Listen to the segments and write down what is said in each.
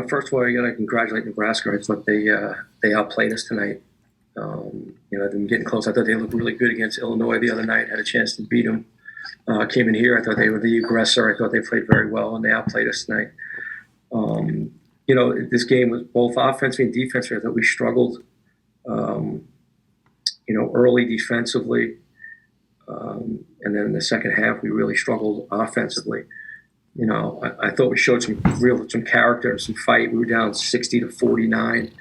First of all, you got to congratulate Nebraska. I thought they outplayed us tonight. They've been getting close. I thought they looked really good against Illinois the other night. Had a chance to beat them. Came in here. I thought they were the aggressor. I thought they played very well, and they outplayed us tonight. This game was both offensively and defensively. I thought we struggled. Early defensively, and then in the second half we really struggled offensively. I thought we showed some character, some fight. We were down 60-49.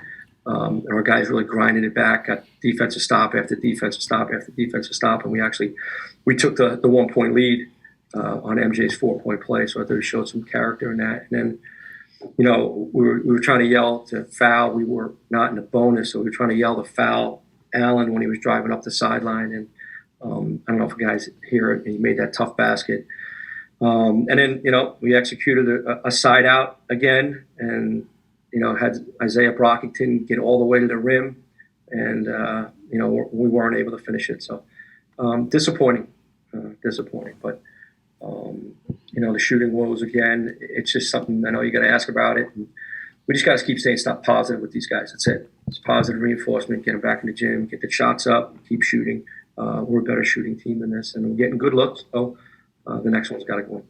And our guys really grinded it back, got defensive stop after defensive stop after defensive stop, and we took the 1 point lead on MJ's 4-point play. So I thought we showed some character in that. And then, we were trying to yell to foul. We were not in a bonus, so we were trying to yell to foul Allen when he was driving up the sideline. And I don't know if you guys hear it. He made that tough basket. And then, we executed a side out again, and had Isaiah Brockington get all the way to the rim, and we weren't able to finish it. So disappointing. But the shooting woes again. It's just something I know you got to ask about it. And we just got to keep staying positive with these guys. That's it. It's positive reinforcement. Get them back in the gym. Get the shots up. Keep shooting. We're a better shooting team than this, and we're getting good looks. So the next one's got to go in.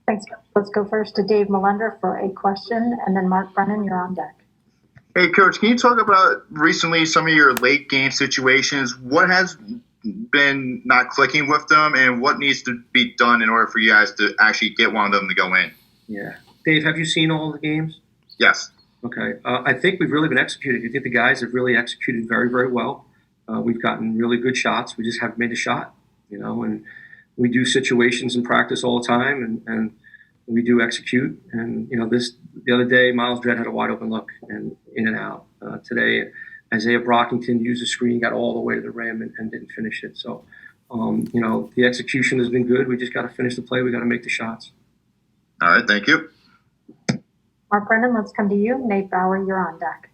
Thanks. Let's go first to Dave Melender for a question, and then Mark Brennan, you're on deck. Hey, Coach, can you talk about recently some of your late game situations? What has been not clicking with them, and what needs to be done in order for you guys to actually get one of them to go in? Yeah. Dave, have you seen all the games? Yes. Okay. I think we've really been executing. I think the guys have really executed very, very well. We've gotten really good shots. We just haven't made a shot, and we do situations in practice all the time, and we do execute. And, the other day, Miles Dredd had a wide open look and in and out. Today, Isaiah Brockington used a screen, got all the way to the rim and didn't finish it. So, the execution has been good. We just got to finish the play. We got to make the shots. All right. Thank you. Mark Brennan, let's come to you. Nate Bauer, you're on deck.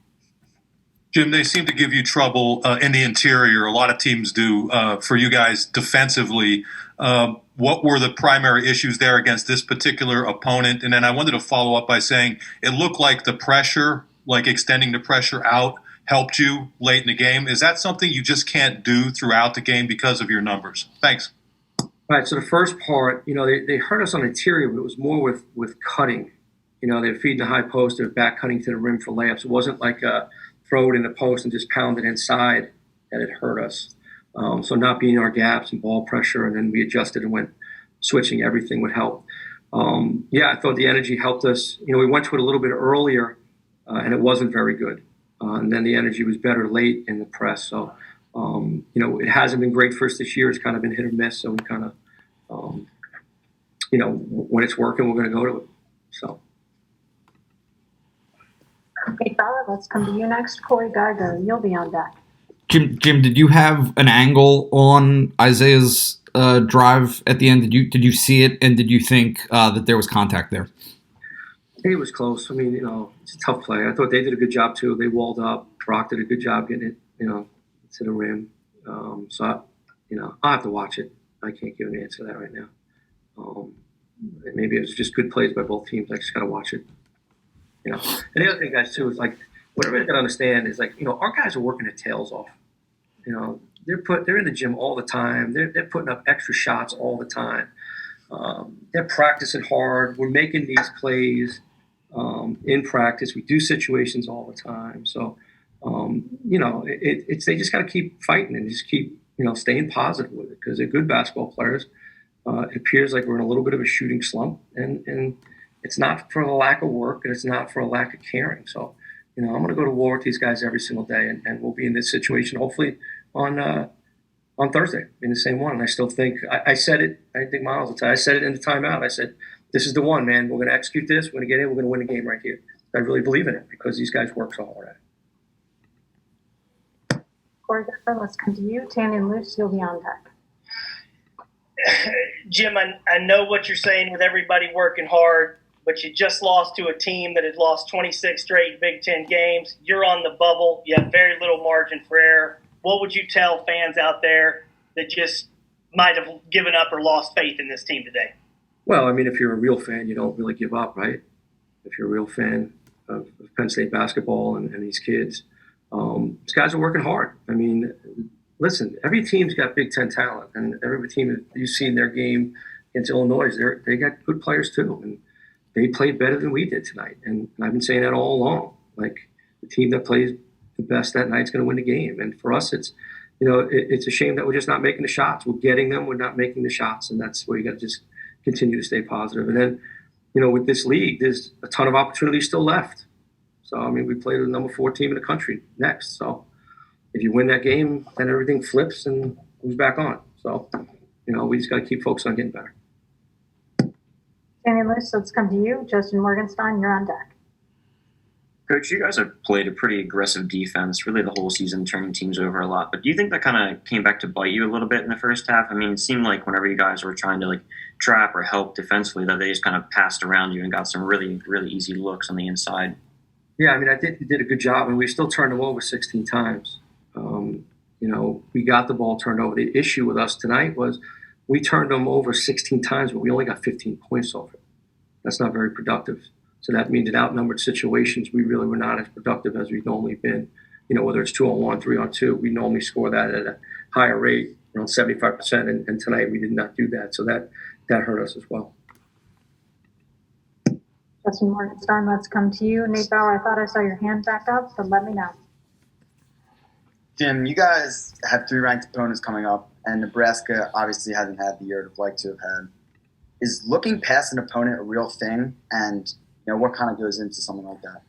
Jim, they seem to give you trouble in the interior. A lot of teams do. For you guys defensively, what were the primary issues there against this particular opponent? And then I wanted to follow up by saying it looked like the pressure, like extending the pressure out, helped you late in the game. Is that something you just can't do throughout the game because of your numbers? Thanks. All right, so the first part, they hurt us on the interior, but it was more with cutting. They were feeding the high post, they were back cutting to the rim for layups. It wasn't like throw it in the post and just pound it inside that it hurt us. So not being our gaps and ball pressure, and then we adjusted and went switching. Everything would help. I thought the energy helped us. We went to it a little bit earlier, and it wasn't very good. And then the energy was better late in the press. So, it hasn't been great for us this year. It's kind of been hit or miss. So we kind of, when it's working, we're going to go to it. So. Okay, Bauer, let's come to you next. Corey Geiger, you'll be on deck. Jim, did you have an angle on Isaiah's drive at the end? Did you see it, and did you think that there was contact there? I think it was close. I mean, it's a tough play. I thought they did a good job too. They walled up. Brock did a good job getting it, to the rim. I'll have to watch it. I can't give an answer to that right now. Maybe it was just good plays by both teams. I just got to watch it. And the other thing, guys, too, is like what everybody got to understand is our guys are working their tails off. They're in the gym all the time. They're putting up extra shots all the time. They're practicing hard. We're making these plays in practice. We do situations all the time. So, they just got to keep fighting and just keep staying positive with it because they're good basketball players. It appears like we're in a little bit of a shooting slump, and it's not for a lack of work, and it's not for a lack of caring. So, I'm going to go to war with these guys every single day, and we'll be in this situation hopefully on Thursday in the same one. And I still think I said it. I think Miles will tell you. I said it in the timeout. I said, "This is the one, man. We're going to execute this. We're going to get in. We're going to win the game right here." I really believe in it because these guys work so hard at it. Corey, let's come to you. Tanny and Luce, you'll be on deck. Jim, I know what you're saying with everybody working hard, but you just lost to a team that had lost 26 straight Big Ten games. You're on the bubble. You have very little margin for error. What would you tell fans out there that just might have given up or lost faith in this team today? Well, I mean, if you're a real fan, you don't really give up, right? If you're a real fan of Penn State basketball and these kids, these guys are working hard. I mean, listen, every team's got Big Ten talent, and every team you've seen their game against Illinois, they got good players too, and they played better than we did tonight. And I've been saying that all along. Like, the team that plays the best that night's going to win the game. And for us, it's it's a shame that we're just not making the shots. We're getting them, we're not making the shots, and that's where you got to just continue to stay positive. And then, with this league, there's a ton of opportunities still left. So, I mean, we play the number 4 team in the country next. So, if you win that game, then everything flips and moves back on. So, we just got to keep focused on getting better. Jamie Lewis, let's come to you. Justin Morgenstein, you're on deck. Coach, you guys have played a pretty aggressive defense really the whole season, turning teams over a lot. But do you think that kind of came back to bite you a little bit in the first half? I mean, it seemed like whenever you guys were trying to trap or help defensively, that they just kind of passed around you and got some really, really easy looks on the inside. Yeah, I mean, I think we did a good job, and we still turned them over 16 times. We got the ball turned over. The issue with us tonight was we turned them over 16 times, but we only got 15 points over it. That's not very productive. So that means in outnumbered situations, we really were not as productive as we've normally been. Whether it's 2-on-1, 3-on-2, we normally score that at a higher rate, around 75%, and tonight we did not do that. So that hurt us as well. Justin Morgenstein, let's come to you. Nate Bauer, I thought I saw your hand back up, but let me know. Jim, you guys have 3 ranked opponents coming up, and Nebraska obviously hasn't had the year it would like to have had. Is looking past an opponent a real thing? And what kind of goes into something like that?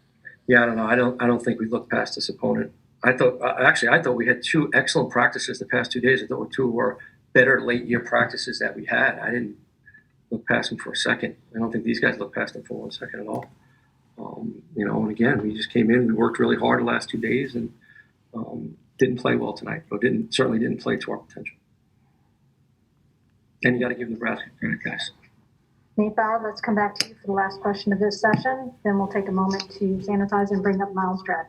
Yeah, I don't know. I don't think we looked past this opponent. I thought we had 2 excellent practices the past 2 days. I thought 2 were better late year practices that we had. I didn't look past them for a second. I don't think these guys looked past them for 1 second at all. And again, we just came in. We worked really hard the last 2 days and didn't play well tonight. Or certainly didn't play to our potential. And you got to give Nebraska credit, guys. Nate Bauer, let's come back to you for the last question of this session. Then we'll take a moment to sanitize and bring up Miles Dredden.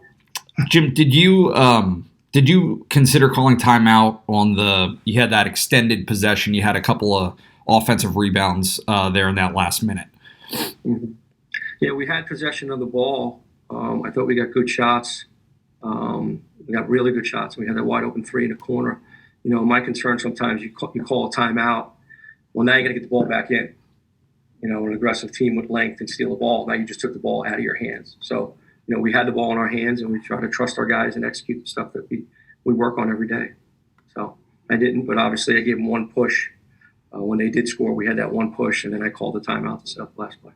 Jim, did you consider calling timeout on you had that extended possession? You had a couple of offensive rebounds there in that last minute. Mm-hmm. Yeah, we had possession of the ball. I thought we got good shots. We got really good shots. We had that wide open 3 in the corner. My concern sometimes you call a timeout. Well, now you got to get the ball back in. An aggressive team with length and steal the ball. Now you just took the ball out of your hands. So, we had the ball in our hands, and we try to trust our guys and execute the stuff that we work on every day. So I didn't, but obviously I gave them one push. When they did score, we had that one push, and then I called the timeout to set up the last play.